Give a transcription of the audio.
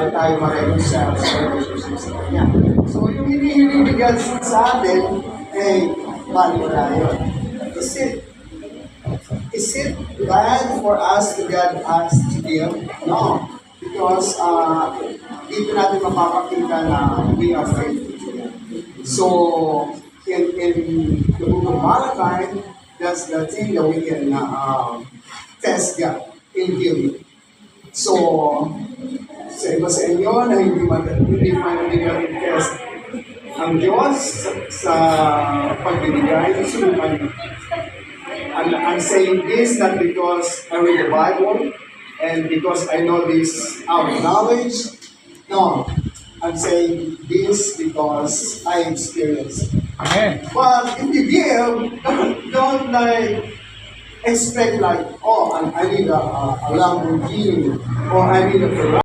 para tayo mareho sa relationship sa Kanya. So, yung hinihiling God sa atin, bali wala yun. Is it bad for us to God us to give? No. Because dito natin mapapakita na we are faithful to Him. So, in the book of Malachi, that's the thing that we can test God in giving. So, sa iba sa inyo na hindi test ang Diyos sa pagbibigay, sunukan niyo. I'm saying this not because I read the Bible and because I know this out of knowledge. No, I'm saying this because I experienced it. Amen. But if you give, don't like expect like, oh, I need a Lamborghini or I need a Ferrari.